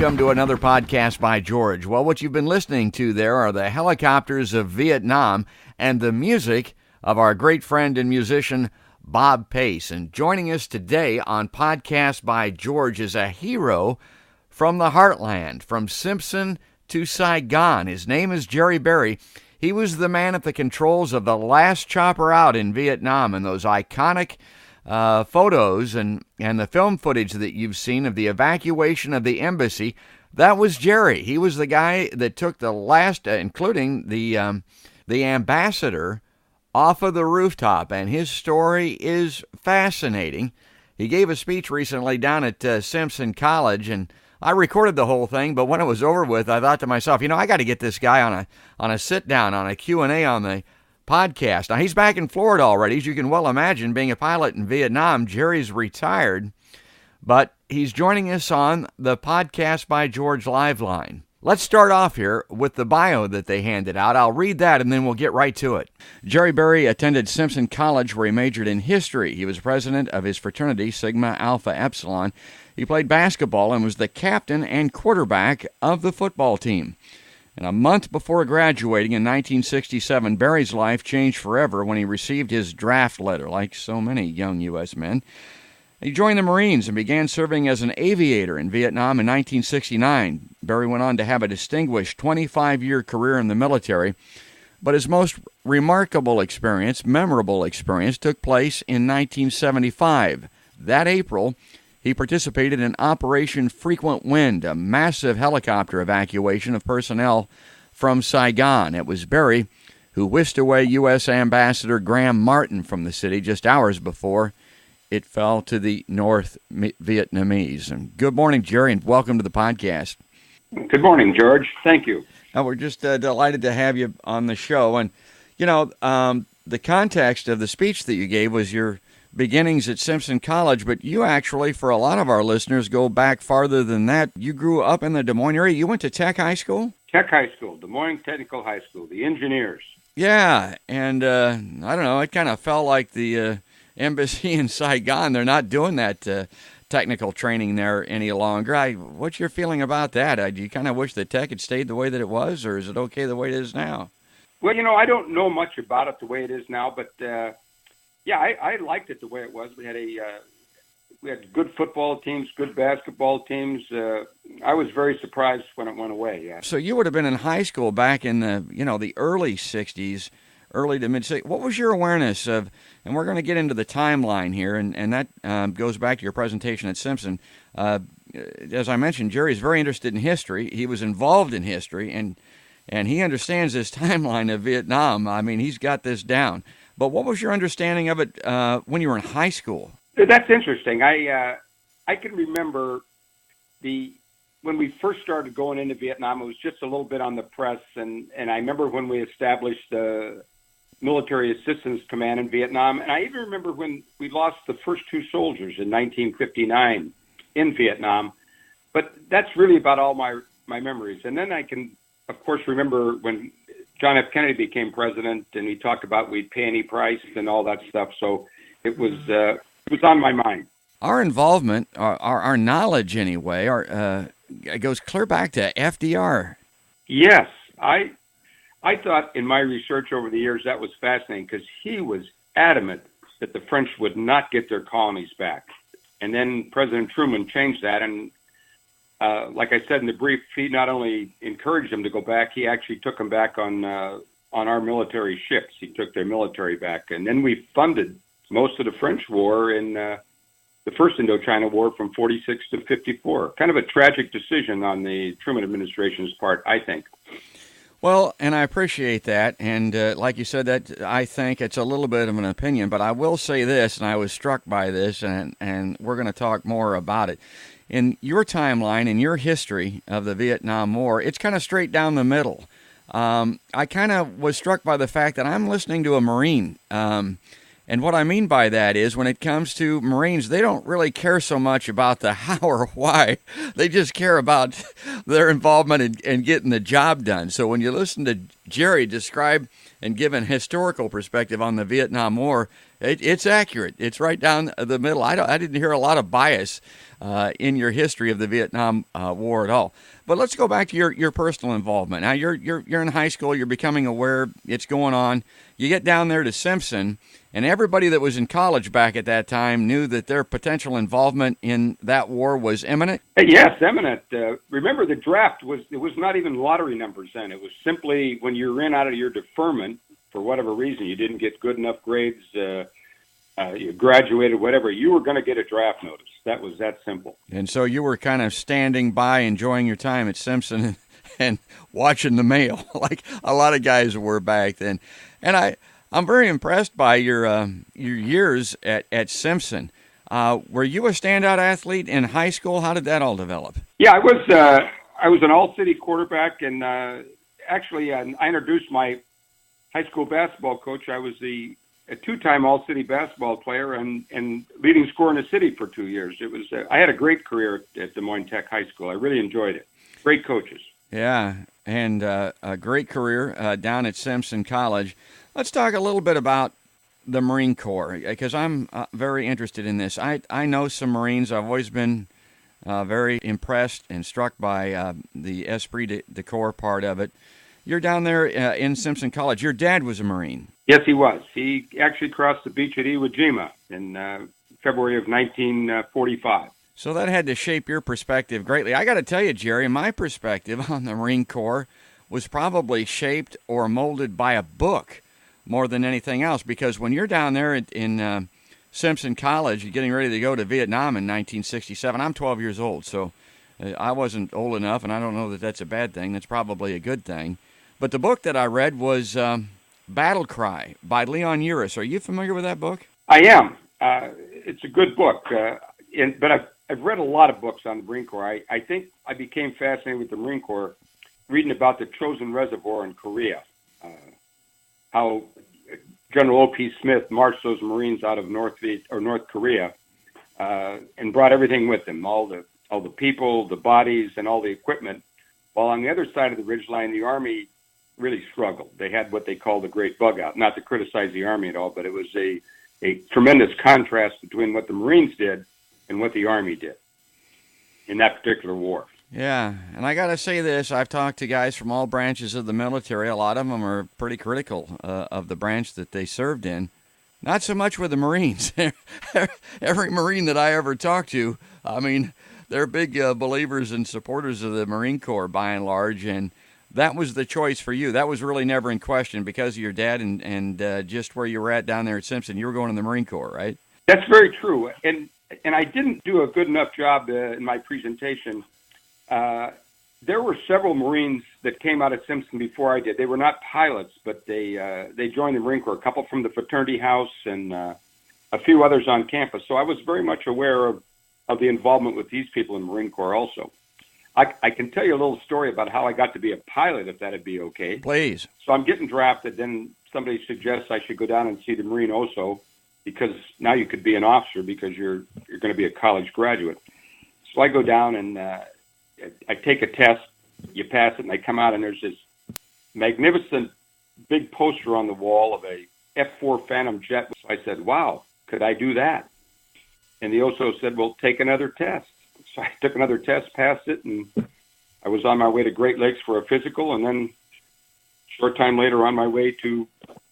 welcome to another podcast by George. Well, what you've been listening to there are the helicopters of Vietnam and the music of our great friend and musician, Bob Pace. And joining us today on Podcast by George is a hero from the Heartland, from Simpson to Saigon. His name is Gerry Berry. He was the man at the controls of the last chopper out in Vietnam, and those iconic photos and the film footage that you've seen of the evacuation of the embassy, that was Gerry. He was the guy that took the last, including the ambassador, off of the rooftop, and his story is fascinating. He gave a speech recently down at Simpson College, and I recorded the whole thing, but when it was over with, I thought to myself, I got to get this guy on a sit-down, on a Q&A on the podcast. Now, he's back in Florida already. As you can well imagine, being a pilot in Vietnam, Gerry's retired, but he's joining us on the Podcast by George live line. Let's start off here with the bio that they handed out. I'll read that, and then we'll get right to it. Gerry Berry attended Simpson College, where he majored in history. He was president of his fraternity, Sigma Alpha Epsilon. He played basketball and was the captain and quarterback of the football team. And a month before graduating in 1967, Berry's life changed forever when he received his draft letter, like so many young U.S. men. He joined the Marines and began serving as an aviator in Vietnam in 1969. Berry went on to have a distinguished 25-year career in the military, but his most memorable experience, took place in 1975. That April, he participated in Operation Frequent Wind, a massive helicopter evacuation of personnel from Saigon. It was Berry who whisked away U.S. Ambassador Graham Martin from the city just hours before it fell to the North Vietnamese. And good morning, Gerry, and welcome to the podcast. Good morning, George. Thank you. We're just delighted to have you on the show. And, the context of the speech that you gave was your beginnings at Simpson College, but you actually, for a lot of our listeners, go back farther than that. You grew up in the Des Moines area. You went to Tech High School? Tech High School, Des Moines Technical High School, the engineers. Yeah, and I don't know, it kind of felt like the embassy in Saigon. They're not doing that technical training there any longer. What's your feeling about that? Do you kind of wish that Tech had stayed the way that it was, or is it okay the way it is now? Well, I don't know much about it the way it is now, but yeah, I liked it the way it was. We had good football teams, good basketball teams. I was very surprised when it went away. Yeah. So you would have been in high school back in the early '60s, early to mid '60s. What was your awareness of? And we're going to get into the timeline here, and that goes back to your presentation at Simpson. As I mentioned, Gerry's very interested in history. He was involved in history, and he understands this timeline of Vietnam. I mean, he's got this down. But what was your understanding of it when you were in high school? That's interesting. I can remember when we first started going into Vietnam, it was just a little bit on the press, and I remember when we established the Military Assistance Command in Vietnam, and I even remember when we lost the first 2 soldiers in 1959 in Vietnam. But that's really about all my memories. And then I can, of course, remember when John F. Kennedy became president, and he talked about we'd pay any price and all that stuff. So it was on my mind. Our involvement, our knowledge anyway, it goes clear back to FDR. Yes, I thought in my research over the years that was fascinating because he was adamant that the French would not get their colonies back. And then President Truman changed that, and like I said in the brief, he not only encouraged them to go back, he actually took them back on our military ships. He took their military back. And then we funded most of the French war in the first Indochina War from 46 to 54. Kind of a tragic decision on the Truman administration's part, I think. Well, and I appreciate that. And like you said, that I think it's a little bit of an opinion, but I will say this, and I was struck by this, and we're going to talk more about it. In your timeline, in your history of the Vietnam War, it's kind of straight down the middle. I kind of was struck by the fact that I'm listening to a Marine. And what I mean by that is when it comes to Marines, they don't really care so much about the how or why. They just care about their involvement in getting the job done. So when you listen to Gerry describe and give an historical perspective on the Vietnam War, It's accurate. It's right down the middle. I didn't hear a lot of bias in your history of the Vietnam War at all. But let's go back to your personal involvement. Now you're in high school. You're becoming aware it's going on. You get down there to Simpson, and everybody that was in college back at that time knew that their potential involvement in that war was imminent. Yes, imminent. Remember, the draft was not even lottery numbers then. It was simply when you ran out of your deferment for whatever reason, you didn't get good enough grades, you graduated, whatever, you were going to get a draft notice. That was that simple. And so you were kind of standing by, enjoying your time at Simpson and watching the mail, like a lot of guys were back then. And I'm very impressed by your years at Simpson. Were you a standout athlete in high school? How did that all develop? Yeah, I was an all-city quarterback, and actually I introduced my high school basketball coach. I was a two-time all-city basketball player and leading scorer in the city for 2 years. I had a great career at Des Moines Tech High School. I really enjoyed it. Great coaches. Yeah, and a great career down at Simpson College. Let's talk a little bit about the Marine Corps, because I'm very interested in this. I know some Marines. I've always been very impressed and struck by the esprit de corps part of it. You're down there in Simpson College. Your dad was a Marine. Yes, he was. He actually crossed the beach at Iwo Jima in February of 1945. So that had to shape your perspective greatly. I got to tell you, Gerry, my perspective on the Marine Corps was probably shaped or molded by a book more than anything else, because when you're down there in Simpson College, you're getting ready to go to Vietnam in 1967. I'm 12 years old, so I wasn't old enough, and I don't know that that's a bad thing. That's probably a good thing. But the book that I read was Battle Cry by Leon Uris. Are you familiar with that book? I am. It's a good book, but I've read a lot of books on the Marine Corps. I think I became fascinated with the Marine Corps reading about the Chosin Reservoir in Korea, how General O.P. Smith marched those Marines out of North Korea and brought everything with him, all the people, the bodies, and all the equipment. While on the other side of the ridgeline, the Army really struggled. They had what they called the Great Bug Out. Not to criticize the Army at all, but it was a tremendous contrast between what the Marines did and what the Army did in that particular war. Yeah, and I got to say this. I've talked to guys from all branches of the military. A lot of them are pretty critical of the branch that they served in. Not so much with the Marines. Every Marine that I ever talked to, I mean, they're big believers and supporters of the Marine Corps by and large, and that was the choice for you. That was really never in question because of your dad and just where you were at down there at Simpson. You were going to the Marine Corps, right? That's very true. And I didn't do a good enough job in my presentation. There were several Marines that came out of Simpson before I did. They were not pilots, but they joined the Marine Corps, a couple from the fraternity house and a few others on campus. So I was very much aware of the involvement with these people in the Marine Corps also. I can tell you a little story about how I got to be a pilot, if that'd be okay. Please. So I'm getting drafted, then somebody suggests I should go down and see the Marine OSO, because now you could be an officer because you're going to be a college graduate. So I go down and I take a test, you pass it, and I come out, and there's this magnificent big poster on the wall of a F-4 Phantom jet. So I said, wow, could I do that? And the OSO said, well, take another test. So I took another test, passed it, and I was on my way to Great Lakes for a physical, and then short time later on my way to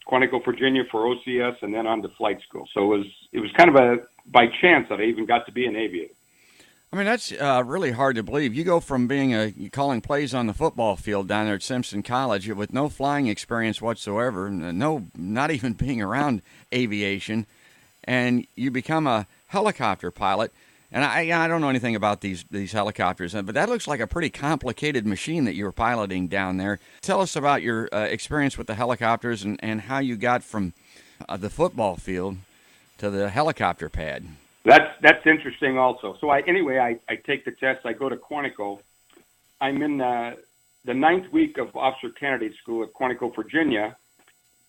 Quantico, Virginia for OCS, and then on to flight school. So it was kind of by chance that I even got to be an aviator. I mean, that's really hard to believe. You go from being calling plays on the football field down there at Simpson College with no flying experience whatsoever, not even being around aviation, and you become a helicopter pilot. And I don't know anything about these helicopters, but that looks like a pretty complicated machine that you were piloting down there. Tell us about your experience with the helicopters and how you got from the football field to the helicopter pad. That's interesting also. So I take the test. I go to Quantico. I'm in the 9th week of officer candidate school at Quantico, Virginia,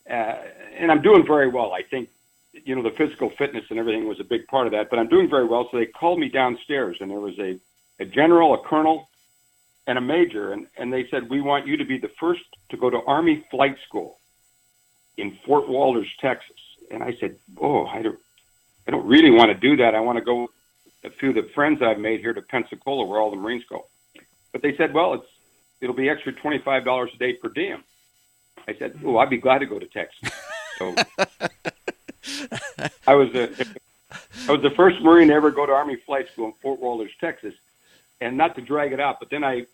and I'm doing very well. I think, the physical fitness and everything was a big part of that, but I'm doing very well. So they called me downstairs, and there was a general, a colonel, and a major, and they said, we want you to be the first to go to Army flight school in Fort Walters, Texas. And I said, oh, I don't really want to do that. I want to go a few of the friends I've made here to Pensacola where all the Marines go. But they said, well, it'll be extra $25 a day per diem. I said, oh, I'd be glad to go to Texas. So I was the first Marine to ever go to Army Flight School in Fort Walters, Texas. And not to drag it out, but then I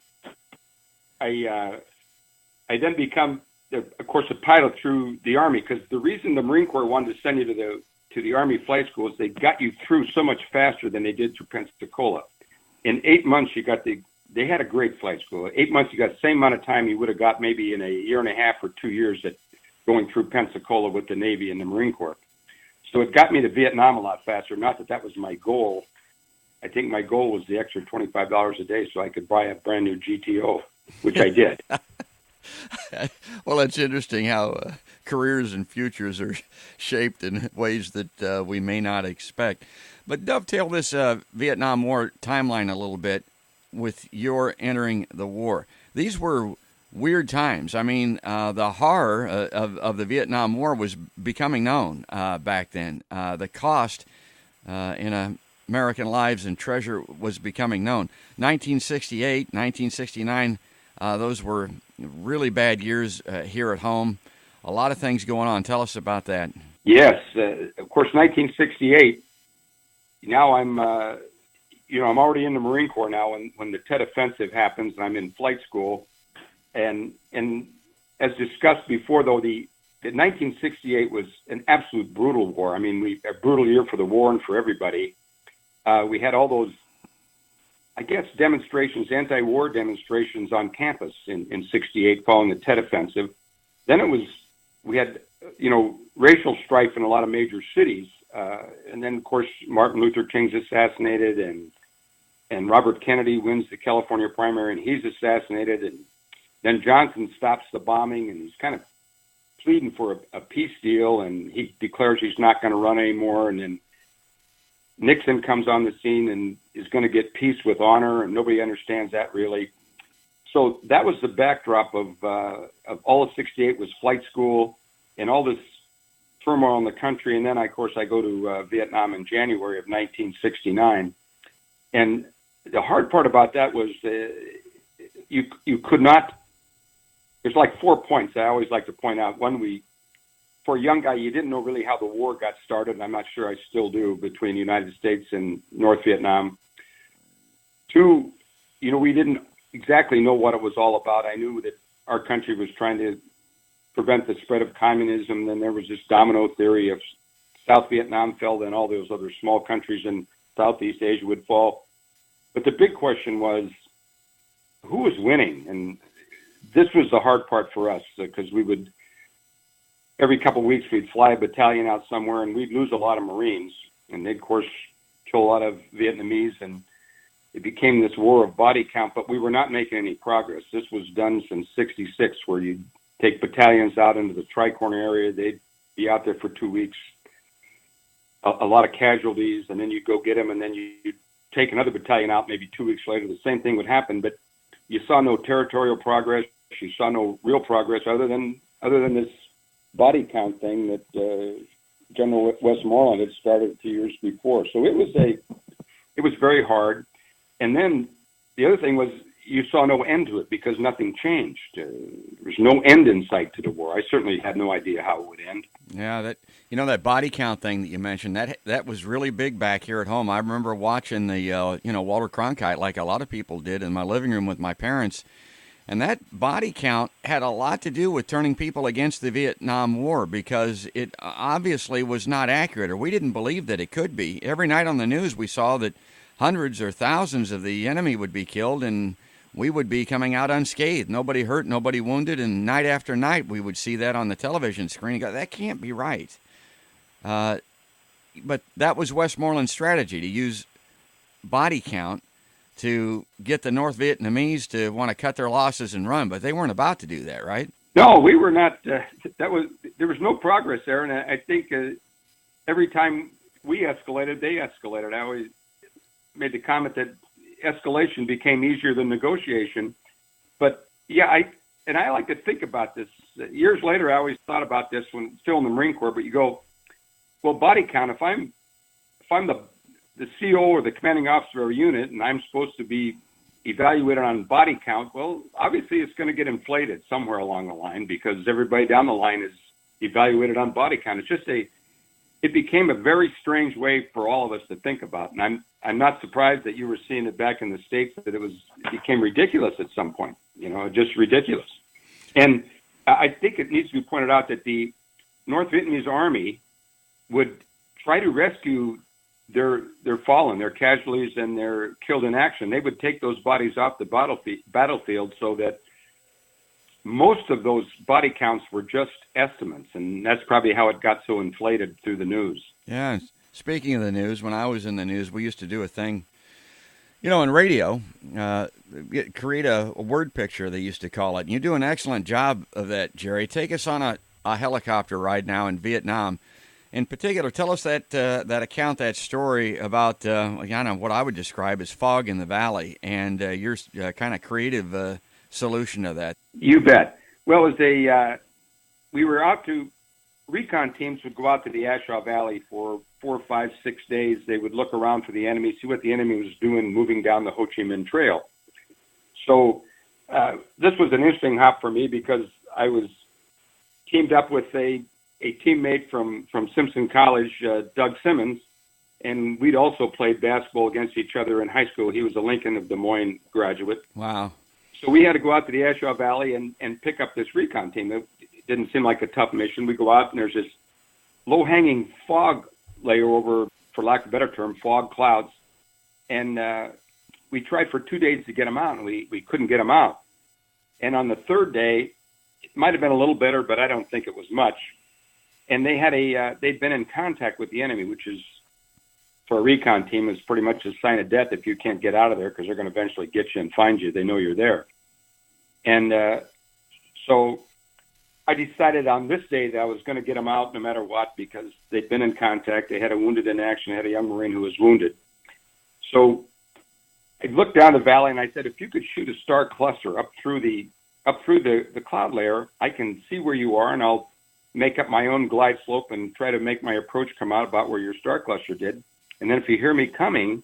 then become, of course, a pilot through the Army, because the reason the Marine Corps wanted to send you to the Army Flight School is they got you through so much faster than they did through Pensacola. In 8 months, they had a great flight school. 8 months, you got the same amount of time you would have got maybe in a year and a half or 2 years at going through Pensacola with the Navy and the Marine Corps. So it got me to Vietnam a lot faster. Not that that was my goal. I think my goal was the extra $25 a day so I could buy a brand new GTO, which I did. Well, it's interesting how careers and futures are shaped in ways that we may not expect. But dovetail this Vietnam War timeline a little bit with your entering the war. These were weird times. I mean, the horror of the Vietnam War was becoming known back then. The cost in American lives and treasure was becoming known. 1968, 1969, those were really bad years here at home. A lot of things going on. Tell us about that. Yes, of course, 1968. Now I'm already in the Marine Corps now. When the Tet Offensive happens, and I'm in flight school, and as discussed before, though, the 1968 was an absolute brutal war. I mean, a brutal year for the war and for everybody. We had all those, I guess, demonstrations, anti-war demonstrations on campus in 68 following the Tet Offensive. Then we had, racial strife in a lot of major cities. And then, of course, Martin Luther King's assassinated, and Robert Kennedy wins the California primary, and he's assassinated. And then Johnson stops the bombing, and he's kind of pleading for a peace deal, and he declares he's not going to run anymore. And then Nixon comes on the scene and is going to get peace with honor, and nobody understands that really. So that was the backdrop of all of 68 was flight school and all this turmoil in the country. And then, of course, I go to Vietnam in January of 1969. And the hard part about that was you could not, there's like 4 points I always like to point out. One, for a young guy, you didn't know really how the war got started, and I'm not sure I still do, between the United States and North Vietnam. Two, we didn't exactly know what it was all about. I knew that our country was trying to prevent the spread of communism. Then there was this domino theory of South Vietnam fell, then all those other small countries in Southeast Asia would fall. But the big question was, who was winning? And this was the hard part for us, because we would, every couple of weeks, we'd fly a battalion out somewhere, and we'd lose a lot of Marines. And they'd, of course, kill a lot of Vietnamese, and it became this war of body count, but we were not making any progress. This was done since 66, where you'd take battalions out into the Tricorner area. They'd be out there for 2 weeks, a lot of casualties, and then you'd go get them, and then you'd take another battalion out maybe 2 weeks later. The same thing would happen, but you saw no territorial progress. You saw no real progress other than this body count thing that General Westmoreland had started 2 years before. So it was very hard. And then the other thing was, you saw no end to it because nothing changed. There was no end in sight to the war. I certainly had no idea how it would end. Yeah, that body count thing that you mentioned, that was really big back here at home. I remember watching the Walter Cronkite, like a lot of people did, in my living room with my parents. And that body count had a lot to do with turning people against the Vietnam War, because it obviously was not accurate, or we didn't believe that it could be. Every night on the news we saw that hundreds or thousands of the enemy would be killed, and we would be coming out unscathed. Nobody hurt, nobody wounded, and night after night we would see that on the television screen and go, that can't be right. But that was Westmoreland's strategy, to use body count to get the North Vietnamese to want to cut their losses and run, but they weren't about to do that, right? No, we were not. There was no progress there, and I think every time we escalated, they escalated. I always made the comment that escalation became easier than negotiation. But yeah, I like to think about this. Years later, I always thought about this when still in the Marine Corps, but you go, well, body count. If I'm the CO or the commanding officer of a unit, and I'm supposed to be evaluated on body count, well, obviously it's going to get inflated somewhere along the line because everybody down the line is evaluated on body count. It became a very strange way for all of us to think about, and I'm not surprised that you were seeing it back in the States, that it became ridiculous at some point. Just ridiculous. And I think it needs to be pointed out that the North Vietnamese Army would try to rescue their fallen, their casualties, and their killed in action. They would take those bodies off the battlefield so that most of those body counts were just estimates, and that's probably how it got so inflated through the news. Yeah. Speaking of the news, when I was in the news, we used to do a thing, in radio, create a word picture, they used to call it. And you do an excellent job of that, Gerry. Take us on a helicopter ride now in Vietnam. In particular, tell us that account, that story about what I would describe as fog in the valley, and your kind of creative solution to that. You bet. Well, we were out to recon teams would go out to the Ashaw Valley for 4, 5, 6 days. They would look around for the enemy, see what the enemy was doing, moving down the Ho Chi Minh Trail. So this was an interesting hop for me because I was teamed up with a teammate from Simpson College, Doug Simmons, and we'd also played basketball against each other in high school. He was a Lincoln of Des Moines graduate. Wow. So we had to go out to the Ashaw Valley and pick up this recon team. It didn't seem like a tough mission. We go out, and there's this low-hanging fog layer over, for lack of a better term, fog clouds. And we tried for 2 days to get them out, and we couldn't get them out. And on the third day, it might have been a little better, but I don't think it was much. And they had they'd been in contact with the enemy, which is, for a recon team, is pretty much a sign of death if you can't get out of there, because they're going to eventually get you and find you. They know you're there. And so I decided on this day that I was going to get them out no matter what, because they'd been in contact. They had a wounded in action. They had a young Marine who was wounded. So I looked down the valley and I said, if you could shoot a star cluster up through the cloud layer, I can see where you are, and I'll make up my own glide slope and try to make my approach come out about where your star cluster did. And then if you hear me coming,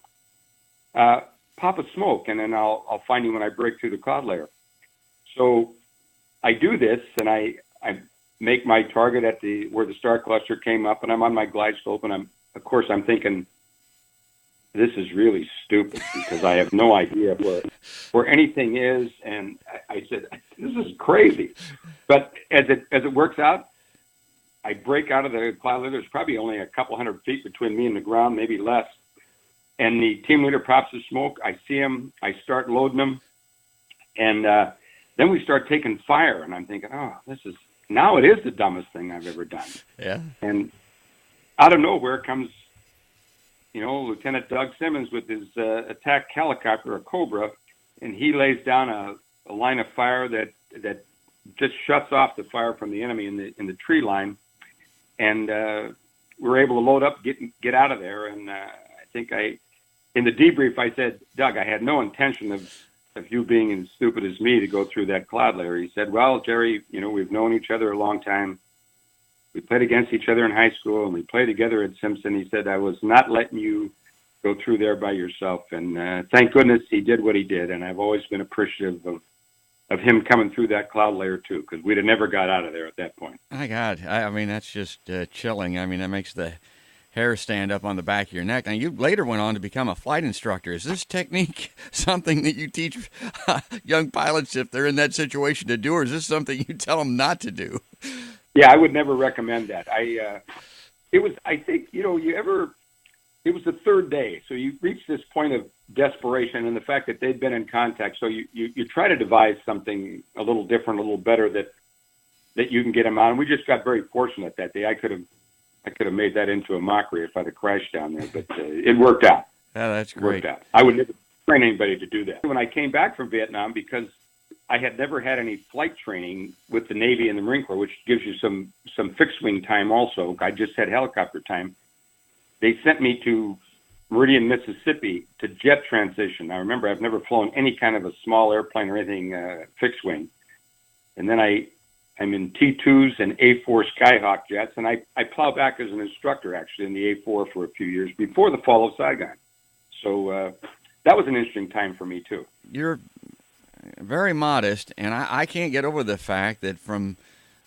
pop a smoke, and then I'll find you when I break through the cloud layer. So I do this, and I make my target at where the star cluster came up, and I'm on my glide slope, and I'm thinking, this is really stupid because I have no idea where anything is. And I said, this is crazy. But as it works out, I break out of the cloud layer. There's probably only a couple 100 feet between me and the ground, maybe less. And the team leader pops the smoke. I see him. I start loading them. And then we start taking fire. And I'm thinking, now it is the dumbest thing I've ever done. Yeah. And out of nowhere comes, Lieutenant Doug Simmons with his attack helicopter, a Cobra, and he lays down a line of fire that just shuts off the fire from the enemy in the tree line. And we're able to load up, get out of there. And I think in the debrief, I said, Doug, I had no intention of you being as stupid as me to go through that cloud layer. He said, well, Gerry, we've known each other a long time. We played against each other in high school, and we played together at Simpson. He said, I was not letting you go through there by yourself. And thank goodness he did what he did. And I've always been appreciative of him coming through that cloud layer too, because we'd have never got out of there at that point. My God, I mean, that's just chilling. I mean, that makes the hair stand up on the back of your neck. Now, you later went on to become a flight instructor. Is this technique something that you teach young pilots if they're in that situation to do, or is this something you tell them not to do? Yeah, I would never recommend that. It was the third day, so you reach this point of desperation and the fact that they'd been in contact. So you try to devise something a little different, a little better that you can get them out. And we just got very fortunate that day. I could have made that into a mockery if I'd have crashed down there, but it worked out. Yeah, that's great. It worked out. I would never train anybody to do that. When I came back from Vietnam, because I had never had any flight training with the Navy and the Marine Corps, which gives you some fixed wing time also. I just had helicopter time. They sent me to Meridian, Mississippi to jet transition. I remember I've never flown any kind of a small airplane or anything fixed wing. And then I I'm in T2s and A4 Skyhawk jets, and I plow back as an instructor, actually, in the A4 for a few years before the fall of Saigon. So that was an interesting time for me, too. You're very modest, and I can't get over the fact that from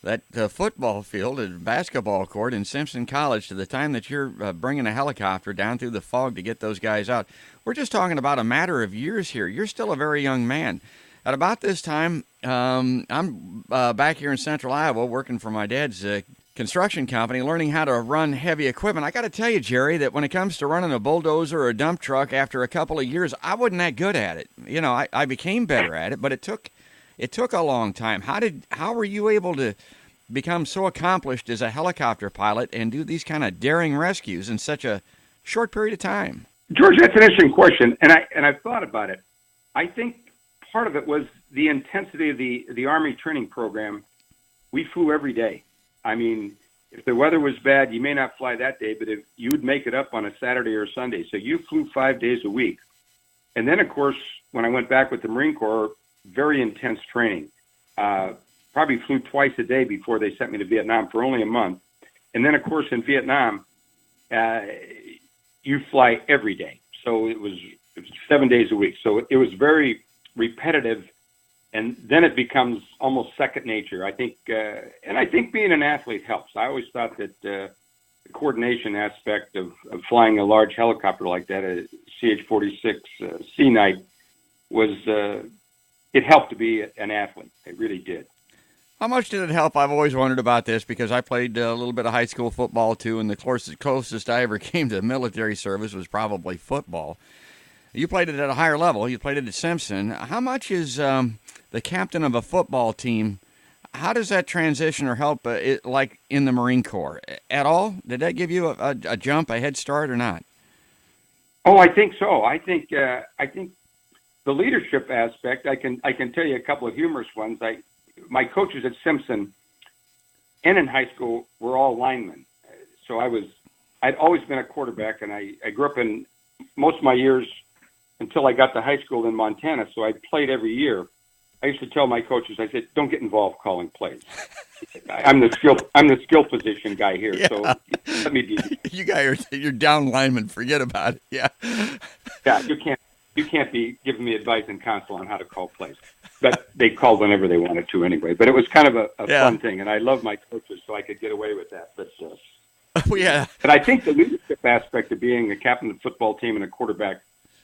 that football field and basketball court in Simpson College to the time that you're bringing a helicopter down through the fog to get those guys out, we're just talking about a matter of years here. You're still a very young man. At about this time, I'm back here in central Iowa working for my dad's construction company, learning how to run heavy equipment. I got to tell you, Gerry, that when it comes to running a bulldozer or a dump truck, after a couple of years, I wasn't that good at it. You know, I became better at it, but it took a long time. How were you able to become so accomplished as a helicopter pilot and do these kind of daring rescues in such a short period of time? George, that's an interesting question, and I've thought about it. I think part of it was the intensity of the Army training program. We flew every day. I mean, if the weather was bad, you may not fly that day, but if you would make it up on a Saturday or Sunday. So you flew 5 days a week. And then, of course, when I went back with the Marine Corps, very intense training. Probably flew twice a day before they sent me to Vietnam for only a month. And then, of course, in Vietnam, you fly every day. So it was 7 days a week. So it was very repetitive, and then it becomes almost second nature. I think, and I think being an athlete helps. I always thought that the coordination aspect of flying a large helicopter like that, a CH-46 Sea Knight, was it helped to be an athlete. It really did. How much did it help? I've always wondered about this because I played a little bit of high school football too, and the closest I ever came to military service was probably football. You played it at a higher level. You played it at Simpson. How much is the captain of a football team, how does that transition or help like in the Marine Corps at all? Did that give you a jump, a head start, or not? Oh, I think so. I think the leadership aspect, I can tell you a couple of humorous ones. My coaches at Simpson and in high school were all linemen. So I'd always been a quarterback, and I grew up in most of my years until I got to high school in Montana, so I played every year. I used to tell my coaches, I said, don't get involved calling plays. I'm the skill position guy here, yeah. So let me be. You guys you're down lineman, forget about it. Yeah. Yeah, you can't be giving me advice and counsel on how to call plays. But they called whenever they wanted to anyway. But it was kind of a fun thing, and I love my coaches, so I could get away with that. But yeah. But I think the leadership aspect of being a captain of the football team and a quarterback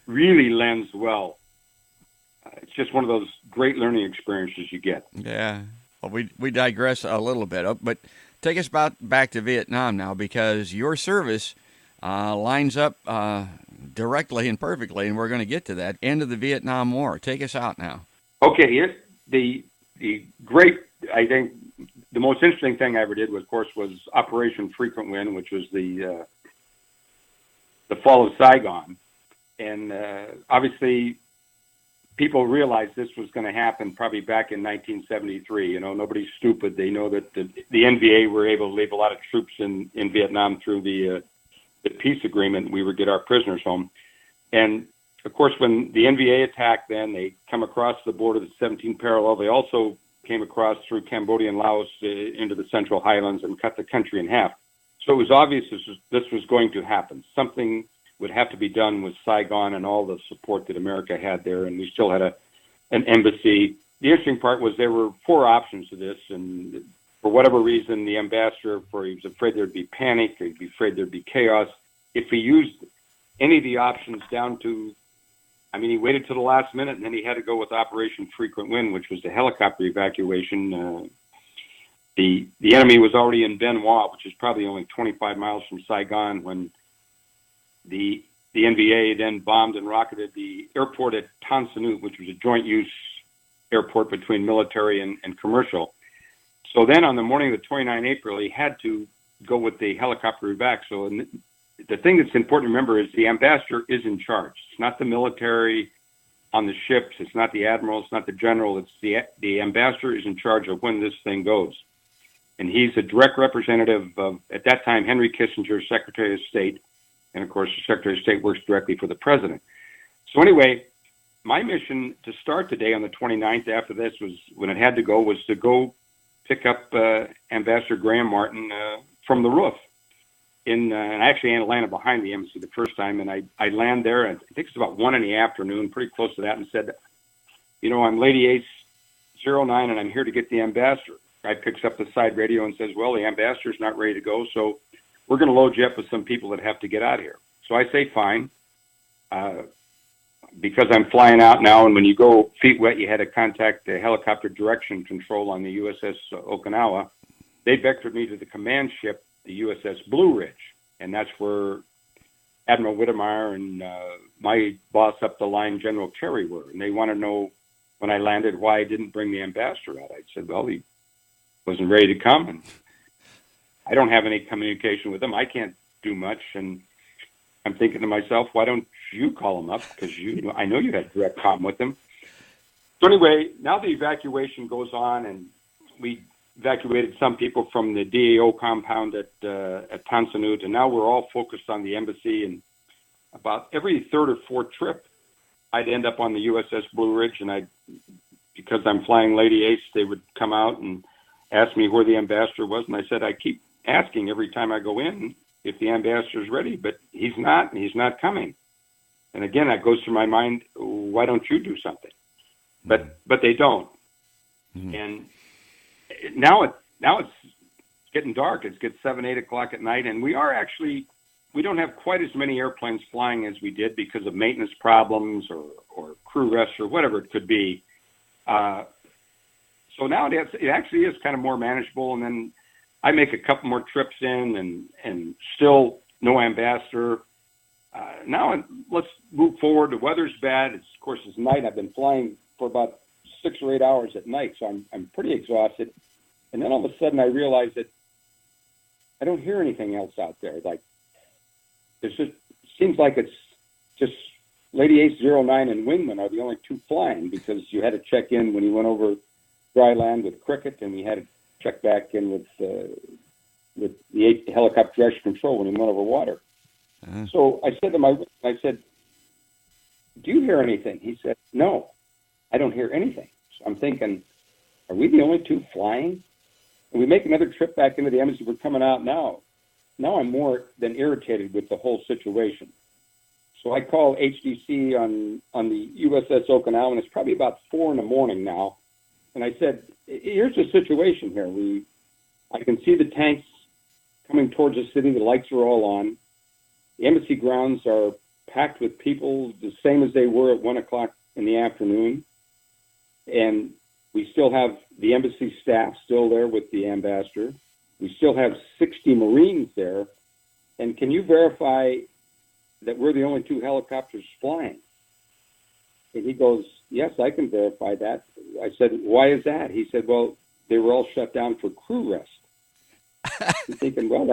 really lends well. It's just one of those great learning experiences you get. Yeah. Well, we digress a little bit, but take us back to Vietnam now, because your service lines up directly and perfectly, and we're going to get to that end of the Vietnam War. Take us out now. Okay. The great, I think, the most interesting thing I ever did, of course, was Operation Frequent Wind, which was the fall of Saigon. And obviously, people realized this was going to happen probably back in 1973. You know, nobody's stupid. They know that the NVA were able to leave a lot of troops in Vietnam through the peace agreement. We would get our prisoners home. And, of course, when the NVA attacked then, they come across the border, the 17th parallel. They also came across through Cambodia and Laos into the Central Highlands and cut the country in half. So it was obvious this was going to happen. Something would have to be done with Saigon and all the support that America had there, and we still had an embassy. The interesting part was there were 4 options to this, and for whatever reason, the ambassador, he was afraid there'd be panic, he'd be afraid there'd be chaos. If he used any of the options down to, he waited till the last minute, and then he had to go with Operation Frequent Wind, which was the helicopter evacuation. The enemy was already in Bien Hoa, which is probably only 25 miles from Saigon, when the NVA then bombed and rocketed the airport at Tan Son Nhut, which was a joint use airport between military and commercial. So then on the morning of the 29th April, he had to go with the helicopter evac. So the thing that's important to remember is the ambassador is in charge. It's not the military on the ships. It's not the admiral. It's not the general. It's the ambassador is in charge of when this thing goes. And he's a direct representative of, at that time, Henry Kissinger, Secretary of State. And, of course, the Secretary of State works directly for the president. So anyway, my mission to start the day on the 29th after this was, when it had to go, was to go pick up Ambassador Graham Martin from the roof. And I actually landed behind the embassy the first time, and I land there, and I think it's about 1 PM, pretty close to that, and said, I'm Lady Ace 09, and I'm here to get the ambassador. Guy picks up the side radio and says, well, the ambassador's not ready to go, so we're going to load you up with some people that have to get out of here. So I say, fine, because I'm flying out now, and when you go feet wet, you had to contact the helicopter direction control on the USS Okinawa. They vectored me to the command ship, the USS Blue Ridge, and that's where Admiral Whittemire and my boss up the line, General Terry, were. And they want to know, when I landed, why I didn't bring the ambassador out. I said, well, he wasn't ready to come, and I don't have any communication with him. I can't do much, and I'm thinking to myself, why don't you call him up? Because I know you had direct comm with him. So anyway, now the evacuation goes on, and we evacuated some people from the DAO compound at Tansanut, and now we're all focused on the embassy. And about every third or fourth trip, I'd end up on the USS Blue Ridge, and because I'm flying Lady Ace, they would come out and ask me where the ambassador was, and I said, I keep asking every time I go in if the ambassador's ready, but he's not, and he's not coming. And again, that goes through my mind, why don't you do something? But they don't. Mm-hmm. And now it's getting dark. It's 7, 8 o'clock at night, and we don't have quite as many airplanes flying as we did because of maintenance problems or crew rests or whatever it could be. So now it actually is kind of more manageable. And then I make a couple more trips in and still no ambassador. Now let's move forward. The weather's bad. Of course, it's night. I've been flying for about 6 or 8 hours at night, so I'm pretty exhausted. And then all of a sudden I realize that I don't hear anything else out there. Like, it seems like it's just Lady Ace 09 and Wingman are the only two flying, because you had to check in when you went over dry land with Cricket, and we had to check back in with the helicopter direction control when we went over water. Uh-huh. So I said to I said, do you hear anything? He said, no, I don't hear anything. So I'm thinking, are we the only two flying? And we make another trip back into the embassy. We're coming out now. Now I'm more than irritated with the whole situation. So I call HDC on the USS Okinawa, and it's probably about 4 a.m. now. And I said, here's the situation here. I can see the tanks coming towards the city. The lights are all on. The embassy grounds are packed with people, the same as they were at 1 o'clock in the afternoon. And we still have the embassy staff still there with the ambassador. We still have 60 Marines there. And can you verify that we're the only two helicopters flying? And he goes, yes, I can verify that. I said, why is that? He said, well, they were all shut down for crew rest. I'm thinking, well,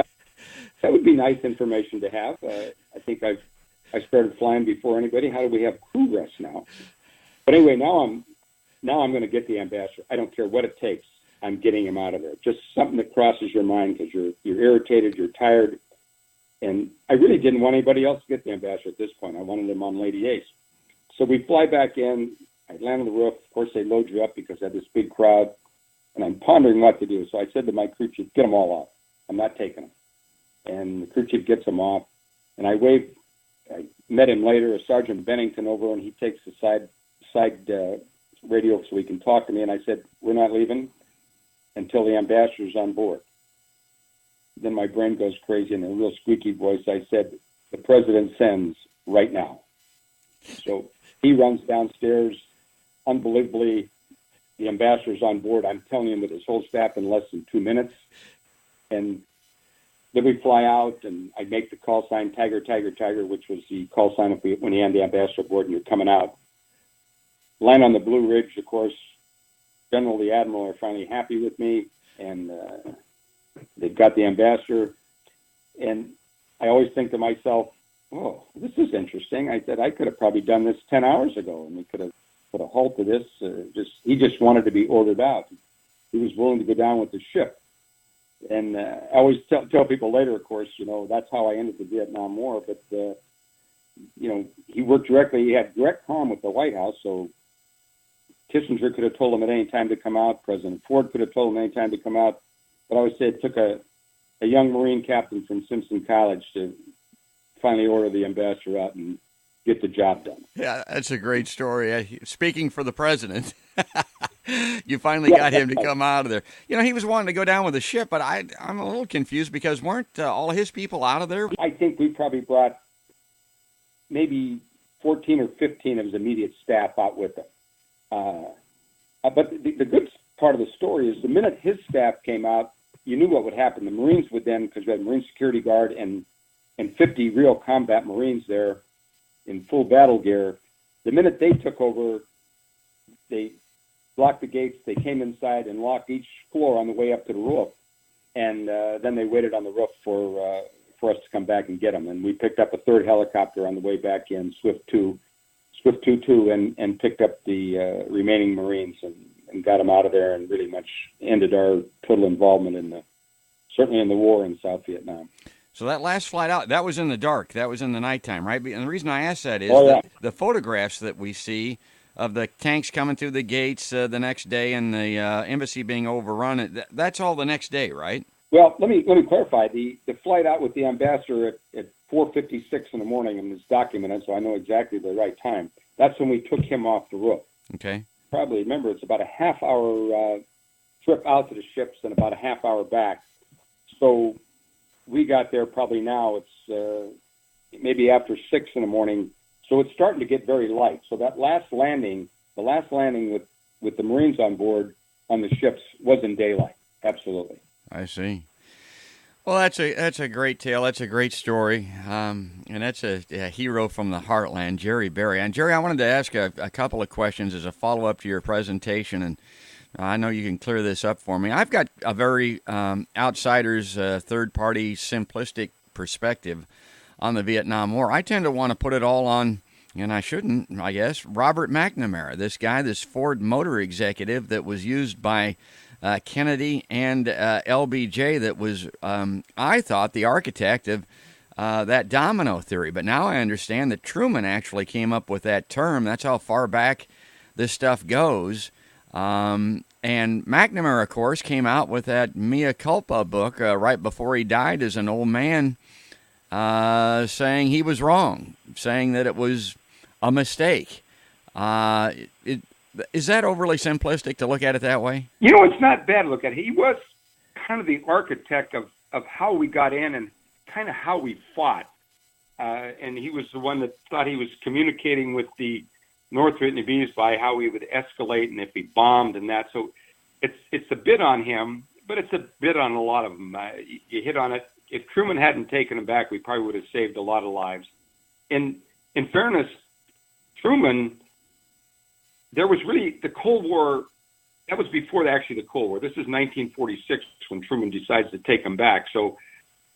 that would be nice information to have. I think I started flying before anybody. How do we have crew rest now? But anyway, now I'm going to get the ambassador. I don't care what it takes. I'm getting him out of there. Just something that crosses your mind because you're irritated, you're tired. And I really didn't want anybody else to get the ambassador at this point. I wanted him on Lady Ace. So we fly back in. I land on the roof. Of course, they load you up because I had this big crowd. And I'm pondering what to do. So I said to my crew chief, get them all off. I'm not taking them. And the crew chief gets them off. And I met him later, Sergeant Bennington over, and he takes the side radio so he can talk to me. And I said, we're not leaving until the ambassador's on board. Then my brain goes crazy in a real squeaky voice. I said, the president sends right now. So he runs downstairs. Unbelievably, the ambassador's on board. I'm telling him with his whole staff in less than 2 minutes. And then we fly out, and I make the call sign, Tiger, Tiger, Tiger, which was the call sign when you had the ambassador aboard and you're coming out. Land on the Blue Ridge, of course. General, the Admiral are finally happy with me, and they've got the ambassador. And I always think to myself, oh, this is interesting. I said, I could have probably done this 10 hours ago, and we could have put a halt to this. He just wanted to be ordered out. He was willing to go down with the ship. And I always tell people later, of course, that's how I ended the Vietnam War. But, he worked directly. He had direct comm with the White House, so Kissinger could have told him at any time to come out. President Ford could have told him any time to come out. But I always say it took a young Marine captain from Simpson College to finally order the ambassador out and get the job done. Yeah, that's a great story. Speaking for the president, you finally got him to come out of there. You know, he was wanting to go down with the ship, but I'm a little confused because weren't all his people out of there? I think we probably brought maybe 14 or 15 of his immediate staff out with him. But the good part of the story is the minute his staff came out, you knew what would happen. The Marines would then, because we had Marine Security Guard and 50 real combat Marines there in full battle gear, the minute they took over, they blocked the gates, they came inside and locked each floor on the way up to the roof. And then they waited on the roof for us to come back and get them. And we picked up a third helicopter on the way back in, Swift 2-2, and picked up the remaining Marines and got them out of there and really much ended our total involvement certainly in the war in South Vietnam. So that last flight out, that was in the dark. That was in the nighttime, right? And the reason I ask that is that the photographs that we see of the tanks coming through the gates the next day and the embassy being overrun, that's all the next day, right? Well, let me clarify. The flight out with the ambassador at 4:56 in the morning, and it's documented, so I know exactly the right time. That's when we took him off the roof. Okay. Probably remember it's about a half-hour trip out to the ships and about a half-hour back. So we got there probably now. It's maybe after 6 in the morning. So it's starting to get very light. So that last landing, with the Marines on board on the ships was in daylight. Absolutely. I see. Well, that's a great tale. That's a great story, and that's a hero from the Heartland, Gerry Berry. And Gerry, I wanted to ask a couple of questions as a follow-up to your presentation, and I know you can clear this up for me. I've got a very outsider's, third-party, simplistic perspective on the Vietnam War. I tend to want to put it all on, and I shouldn't, I guess, Robert McNamara, this Ford Motor executive that was used by Kennedy and LBJ, that was, I thought, the architect of that domino theory. But now I understand that Truman actually came up with that term. That's how far back this stuff goes. And McNamara, of course, came out with that Mea Culpa book right before he died as an old man, saying he was wrong, saying that it was a mistake. Is that overly simplistic to look at it that way? You know, it's not bad to look at it. He was kind of the architect of how we got in and kind of how we fought. And he was the one that thought he was communicating with the North Vietnamese by how we would escalate and if we bombed and that. So it's a bit on him, but it's a bit on a lot of them. You hit on it. If Truman hadn't taken him back, we probably would have saved a lot of lives. In fairness, Truman, there was really the Cold War. That was before actually the Cold War. This is 1946 when Truman decides to take him back. So,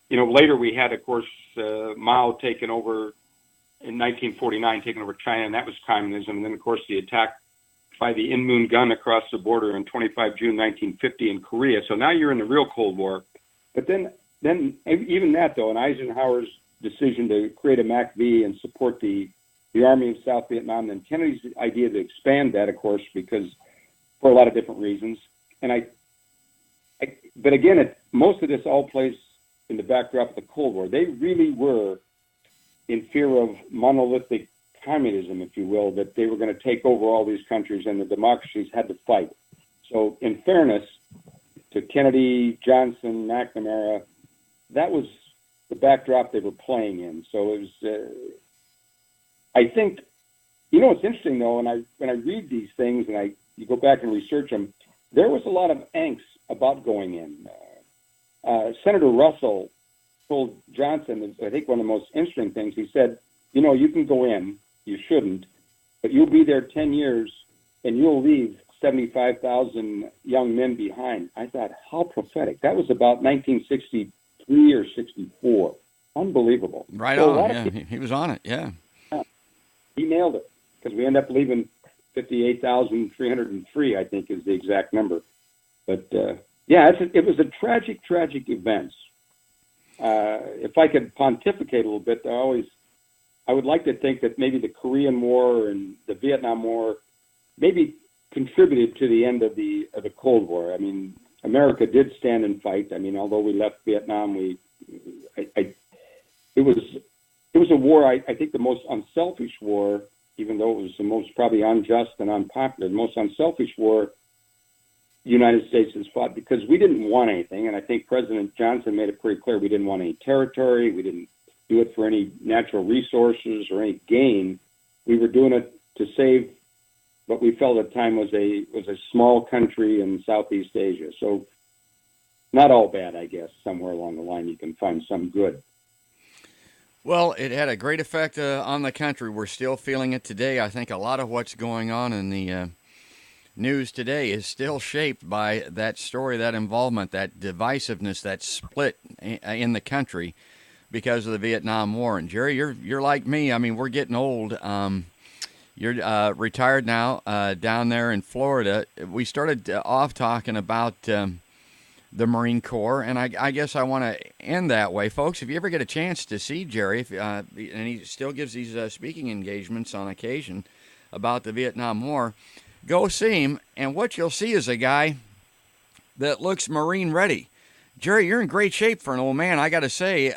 you know, later we had, of course, Mao taken over in 1949, taking over China, and that was communism. And then, of course, the attack by the In-Moon gun across the border on 25 June 1950 in Korea. So now you're in the real Cold War. But then even that, though, and Eisenhower's decision to create a MACV and support the Army of South Vietnam, and Kennedy's idea to expand that, of course, because for a lot of different reasons. And but again, most of this all plays in the backdrop of the Cold War. They really were in fear of monolithic communism, if you will, that they were going to take over all these countries and the democracies had to fight. So in fairness to Kennedy, Johnson, McNamara, that was the backdrop they were playing in. So it was, I think, you know, it's interesting though, and when I read these things and you go back and research them, there was a lot of angst about going in. Senator Russell told Johnson, I think one of the most interesting things, he said, you know, you can go in, you shouldn't, but you'll be there 10 years and you'll leave 75,000 young men behind. I thought, how prophetic. That was about 1963 or 64. Unbelievable. Right on, yeah. He was on it, yeah. He nailed it because we end up leaving 58,303, I think is the exact number. But, yeah, it was a tragic event. If I could pontificate a little bit, I would like to think that maybe the Korean War and the Vietnam War, maybe contributed to the end of the Cold War. I mean, America did stand and fight. I mean, although we left Vietnam, it was a war. I think the most unselfish war, even though it was the most probably unjust and unpopular, the most unselfish war the United States has fought, because we didn't want anything. And I think President Johnson made it pretty clear we didn't want any territory. We didn't do it for any natural resources or any gain. We were doing it to save what we felt at the time was a small country in Southeast Asia. So not all bad, I guess. Somewhere along the line you can find some good. Well, it had a great effect on the country. We're still feeling it today. I think a lot of what's going on in the news today is still shaped by that story, that involvement, that divisiveness, that split in the country because of the Vietnam War. And Gerry, you're like me. I mean, we're getting old. You're retired now down there in Florida. We started off talking about the Marine Corps, and I guess I want to end that way. Folks, if you ever get a chance to see Gerry, and he still gives these speaking engagements on occasion about the Vietnam War, go see him, and what you'll see is a guy that looks Marine ready. Gerry, you're in great shape for an old man, I got to say.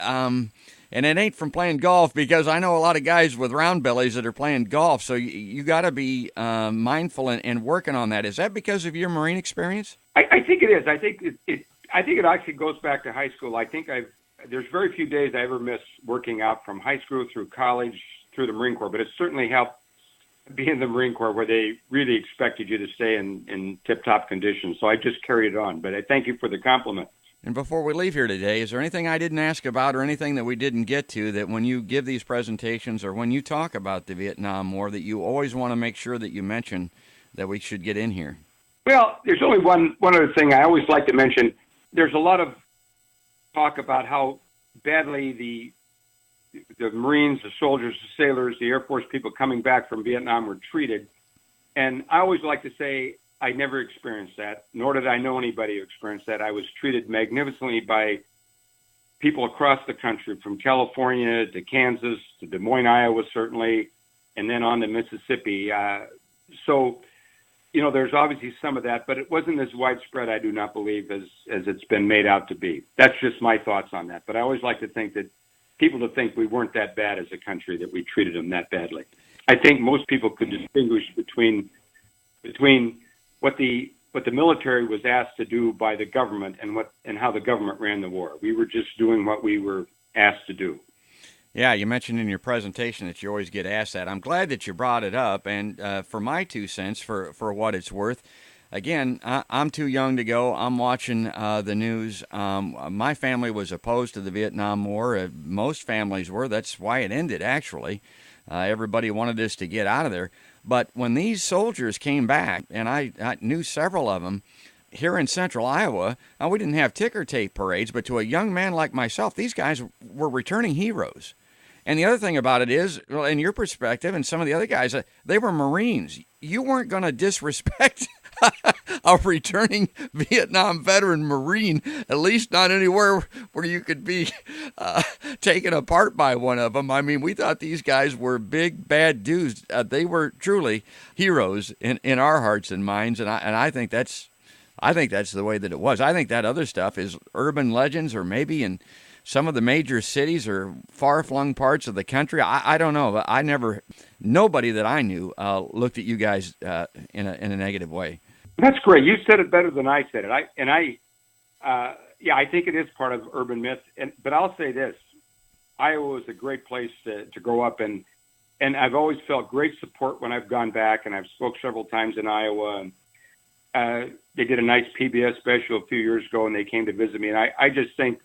And it ain't from playing golf, because I know a lot of guys with round bellies that are playing golf. So you got to be mindful and working on that. Is that because of your Marine experience? I think it is. I think it actually goes back to high school. I think there's very few days I ever miss working out, from high school through college through the Marine Corps. But it certainly helped be in the Marine Corps, where they really expected you to stay in tip-top condition. So I just carried it on. But I thank you for the compliment. And before we leave here today, is there anything I didn't ask about, or anything that we didn't get to, that when you give these presentations or when you talk about the Vietnam War, that you always want to make sure that you mention that we should get in here? Well, there's only one other thing I always like to mention. There's a lot of talk about how badly the Marines, the soldiers, the sailors, the Air Force people coming back from Vietnam were treated. And I always like to say I never experienced that, nor did I know anybody who experienced that. I was treated magnificently by people across the country, from California to Kansas to Des Moines, Iowa, certainly, and then on to Mississippi. So, there's obviously some of that, but it wasn't as widespread, I do not believe, as it's been made out to be. That's just my thoughts on that. But I always like to think that people to think we weren't that bad as a country, that we treated them that badly. I think most people could distinguish between what the military was asked to do by the government and how the government ran the war. We were just doing what we were asked to do. Yeah, you mentioned in your presentation that you always get asked that. I'm glad that you brought it up, and for my 2 cents, for what it's worth, again, I'm too young to go. I'm watching the news. My family was opposed to the Vietnam War. Most families were. That's why it ended, actually. Everybody wanted us to get out of there. But when these soldiers came back, and I knew several of them here in central Iowa, we didn't have ticker tape parades, but to a young man like myself, these guys were returning heroes. And the other thing about it is, well, in your perspective and some of the other guys, they were Marines. You weren't going to disrespect a returning Vietnam veteran Marine, at least not anywhere where you could be taken apart by one of them. I mean, we thought these guys were big, bad dudes. They were truly heroes in our hearts and minds, and I think that's the way that it was. I think that other stuff is urban legends, or maybe in some of the major cities or far-flung parts of the country. I don't know, but nobody that I knew looked at you guys in a negative way. That's great. You said it better than I said it. I think it is part of urban myth. But I'll say this: Iowa is a great place to grow up, and I've always felt great support when I've gone back, and I've spoke several times in Iowa. And they did a nice PBS special a few years ago, and they came to visit me. And I just think,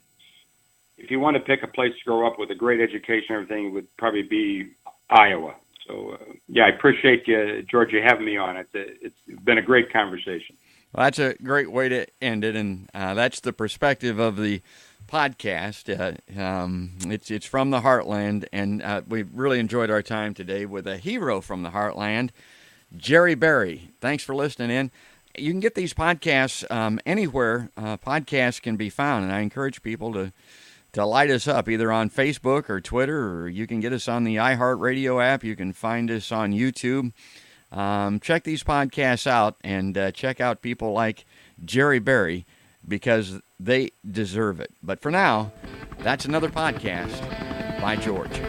if you want to pick a place to grow up with a great education and everything, it would probably be Iowa. So, I appreciate you, George, you having me on. It's been a great conversation. Well, that's a great way to end it, and that's the perspective of the podcast. It's from the Heartland, and we've really enjoyed our time today with a hero from the Heartland, Gerry Berry. Thanks for listening in. You can get these podcasts anywhere podcasts can be found, and I encourage people to light us up either on Facebook or Twitter, or you can get us on the iHeartRadio app. You can find us on YouTube. check these podcasts out and check out people like Gerry Berry because they deserve it. But for now, that's another podcast by George.